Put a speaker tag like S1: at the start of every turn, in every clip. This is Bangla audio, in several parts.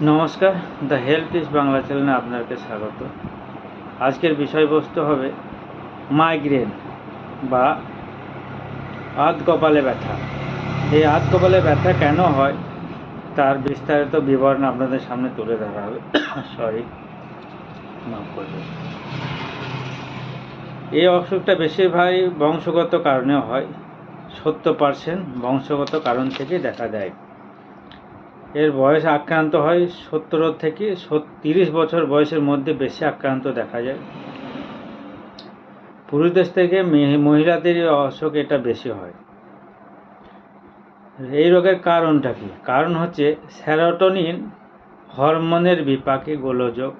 S1: নমস্কার, দ্য হেলথ ইজ বাংলা চ্যানেলে আপনাকে স্বাগত। আজকের বিষয়বস্তু হবে মাইগ্রেন বা আধ কপালে ব্যথা। এই আধ কপালে ব্যথা কেন হয় তার বিস্তারিত বিবরণ আপনাদের সামনে তুলে ধরা হবে। মাফ করবেন। এই অসুখটা বেশিরভাগই বংশগত কারণে হয়। 70% বংশগত কারণ থেকে দেখা দেয়। এর বয়স আক্রান্ত হয় 17 থেকে 30 বছর বয়সের মধ্যে বেশি আক্রান্ত দেখা যায়। পুরুষদের থেকে মহিলাদের অসুখ এটা বেশি হয়। এই রোগের কারণটা কি? কারণ হচ্ছে সেরোটোনিন হরমোনের বিপাকে গোলযোগ,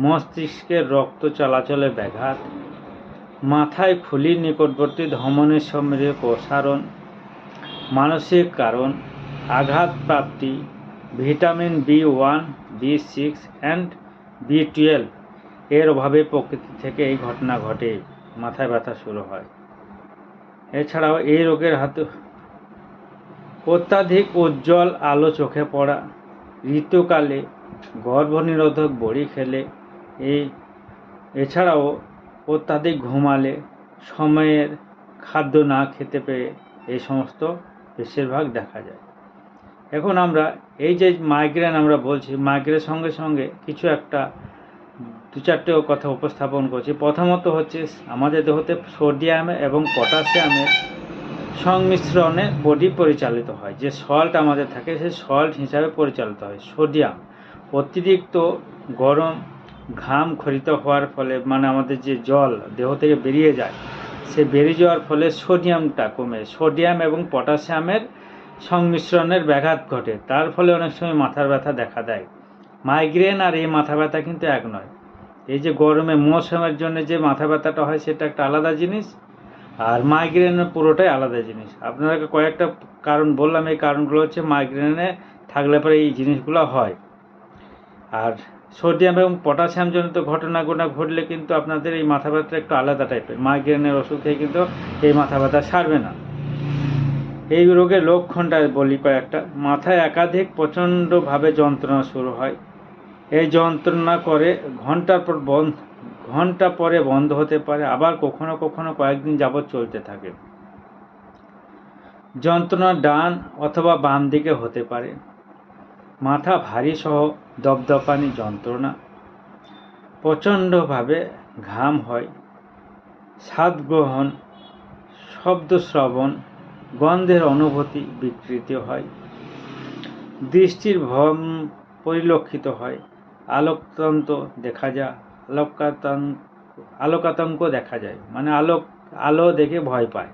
S1: মস্তিষ্কের রক্ত চলাচলে ব্যাঘাত, মাথায় খুলির নিকটবর্তী ধমনীর সমৃদ্ধ প্রসারণ, মানসিক কারণ, আঘাত প্রাপ্তি, vitamin B1, B6 and B12 এর অভাবে প্রকৃতি থেকে এই ঘটনা ঘটে, মাথায় ব্যথা শুরু হয়। এছাড়াও এই রোগের হাতে অত্যাধিক উজ্জ্বল আলো চোখে পড়া, ঋতুকালে গর্ভনিরোধক বড়ি খেলে, এছাড়াও অত্যাধিক ঘুমালে, সময়ের খাদ্য না খেতে পেরে এই সমস্ত বেশিরভাগ দেখা যায়। এখন আমরা এই যে মাইগ্রেন আমরা বলছি, মাইগ্রেনের সঙ্গে সঙ্গে কিছু একটা দু চারটে কথা উপস্থাপন করছি। প্রথমত হচ্ছে আমাদের দেহতে সোডিয়াম এবং পটাশিয়ামের সংমিশ্রণে বডি পরিচালিত হয়। যে সল্ট আমাদের থাকে সেই সল্ট হিসাবে পরিচালিত হয় সোডিয়াম। অতিরিক্ত গরম ঘাম খরিত হওয়ার ফলে, মানে আমাদের যে জল দেহ থেকে বেরিয়ে যায়, সে বেরিয়ে যাওয়ার ফলে সোডিয়ামটা কমে, সোডিয়াম এবং পটাশিয়ামের সংমিশ্রণের ব্যাঘাত ঘটে। তার ফলে অনেক সময় মাথার ব্যথা দেখা দেয়। মাইগ্রেন আর এই মাথা ব্যথা কিন্তু এক নয়। এই যে গরমে মৌসুমের জন্য যে মাথা ব্যথাটা হয় সেটা একটা আলাদা জিনিস, আর মাইগ্রেনের পুরোটাই আলাদা জিনিস। আপনাদেরকে কয়েকটা কারণ বললাম, এই কারণগুলো হচ্ছে মাইগ্রেনে থাকলে পরে এই জিনিসগুলো হয়। আর সোডিয়াম এবং পটাশিয়াম জনিত ঘটনাগুলো ঘটলে কিন্তু আপনাদের এই মাথা ব্যথাটা একটু আলাদা টাইপের। মাইগ্রেনের ওষুধ খেয়ে কিন্তু এই মাথা ব্যথা সারবে না। এই রোগের লক্ষণটা বলি কয়েকটা। মাথায় একাধিক প্রচণ্ডভাবে যন্ত্রণা শুরু হয়। এই যন্ত্রণা করে ঘন্টা পরে বন্ধ হতে পারে, আবার কখনো কখনো কয়েকদিন যাবৎ চলতে থাকে। যন্ত্রণা ডান অথবা বাম দিকে হতে পারে। মাথা ভারী সহ দপদপানি যন্ত্রণা, প্রচণ্ডভাবে ঘাম হয়, স্বাদ গ্রহণ, শব্দ শ্রবণ, গন্ধের অনুভূতি বিকৃত হয়, দৃষ্টির ভ্রম পরিলক্ষিত হয়, আলোকাতঙ্ক দেখা যায়, মানে আলো দেখে ভয় পায়,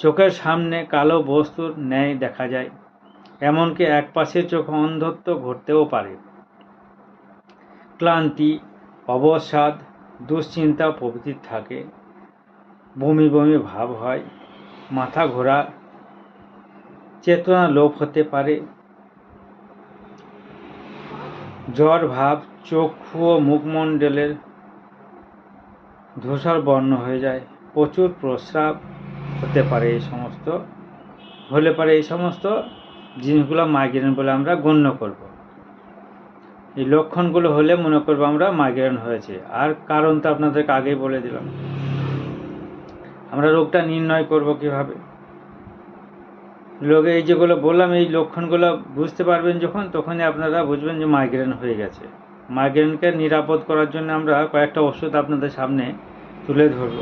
S1: চোখের সামনে কালো বস্তুর ন্যায় দেখা যায়, এমনকি এক পাশের চোখ অন্ধত্ব ঘটতেও পারে। ক্লান্তি, অবসাদ, দুশ্চিন্তা প্রভৃতি থাকে। বমি বমি ভাব হয়, মাথা ঘোরা, চেতনা লোপ হতে পারে, জ্বর ভাব, চক্ষু ও মুখমণ্ডলের ধূসর বর্ণ হয়ে যায়, প্রচুর প্রস্রাব হতে পারে। এই সমস্ত জিনিসগুলো মাইগ্রেন বলে আমরা গণ্য করব। এই লক্ষণগুলো হলে মনে করবো আমরা মাইগ্রেন হয়েছে। আর কারণ তো আপনাদেরকে আগেই বলে দিলাম। আমরা রোগটা নির্ণয় করব কিভাবে? রোগে এই যেগুলো বললাম, এই লক্ষণগুলো বুঝতে পারবেন যখন, তখনই আপনারা বুঝবেন যে মাইগ্রেন হয়ে গেছে। মাইগ্রেনকে নিরাপদ করার জন্য আমরা কয়েকটা ওষুধ আপনাদের সামনে তুলে ধরব।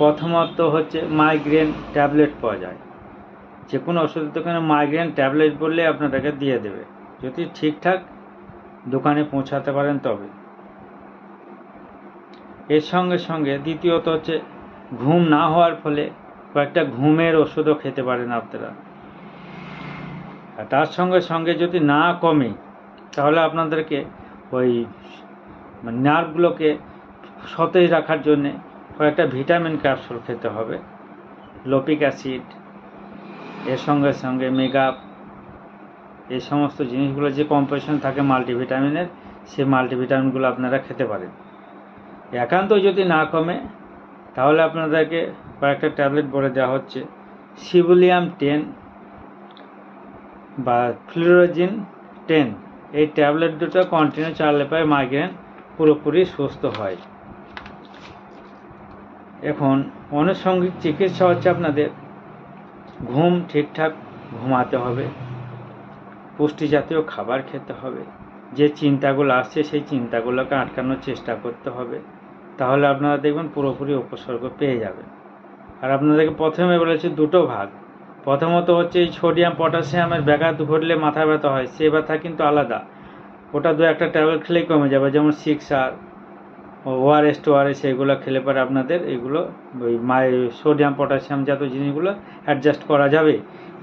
S1: প্রথমত হচ্ছে মাইগ্রেন ট্যাবলেট পাওয়া যায়। যে কোনো ওষুধের দোকানে মাইগ্রেন ট্যাবলেট বললে আপনাদেরকে দিয়ে দেবে, যদি ঠিকঠাক দোকানে পৌঁছাতে পারেন তবে। এর সঙ্গে সঙ্গে দ্বিতীয়ত হচ্ছে ঘুম না হওয়ার ফলে কয়েকটা ঘুমের ওষুধও খেতে পারেন আপনারা। আর তার সঙ্গে সঙ্গে যদি না কমে, তাহলে আপনাদেরকে ওই নার্ভগুলোকে সতেজ রাখার জন্যে কয়েকটা ভিটামিন ক্যাপসুল খেতে হবে। লোপিক অ্যাসিড, এর সঙ্গে সঙ্গে মেগাপ, এই সমস্ত জিনিসগুলো যে কম্পোজিশন থাকে মাল্টিভিটামিনের, সেই মাল্টিভিটামিনগুলো আপনারা খেতে পারেন। একান্ত যদি না কমে, তাহলে আপনাদেরকে কয়েকটা ট্যাবলেট বলে দেওয়া হচ্ছে। সিবুলিয়াম 10 বা ফ্লুরোজিন 10 এই ট্যাবলেট দুটো কন্টিনিউ চালালে পরে মাইগ্রেন পুরোপুরি সুস্থ হয়। এখন আনুষঙ্গিক চিকিৎসা হচ্ছে আপনাদের ঘুম ঠিকঠাক ঘুমাতে হবে, পুষ্টি জাতীয় খাবার খেতে হবে, যে চিন্তাগুলো আসছে সেই চিন্তাগুলোকে আটকানোর চেষ্টা করতে হবে, তাহলে আপনারা দেখবেন পুরোপুরি উপসর্গ পেয়ে যাবেন। আর আপনাদেরকে প্রথমে বলেছি দুটো ভাগ। প্রথমত হচ্ছে এই সোডিয়াম পটাশিয়ামের ব্যাঘাত ঘটলে মাথা ব্যথা হয়, সে ব্যথা কিন্তু আলাদা, ওটা দু একটা ট্যাবলেট খেলেই কমে যাবে, যেমন 6R ওআরএস টোআরএস এগুলো খেলে পরে আপনাদের এগুলো ওই সোডিয়াম পটাশিয়াম জাতীয় জিনিসগুলো অ্যাডজাস্ট করা যাবে।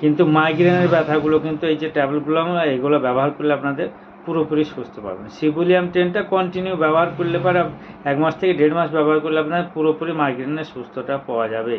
S1: কিন্তু মাইগ্রেনের ব্যথাগুলো কিন্তু এই যে ট্যাবলেটগুলো এগুলো ব্যবহার করলে আপনাদের পুরোপুরি সুস্থ পাবেন। সিবুলিয়াম 10টা কন্টিনিউ ব্যবহার করলে পরে 1 মাস থেকে 1.5 মাস ব্যবহার করলে আপনার পুরোপুরি মাইগ্রেনের সুস্থতা পাওয়া যাবে।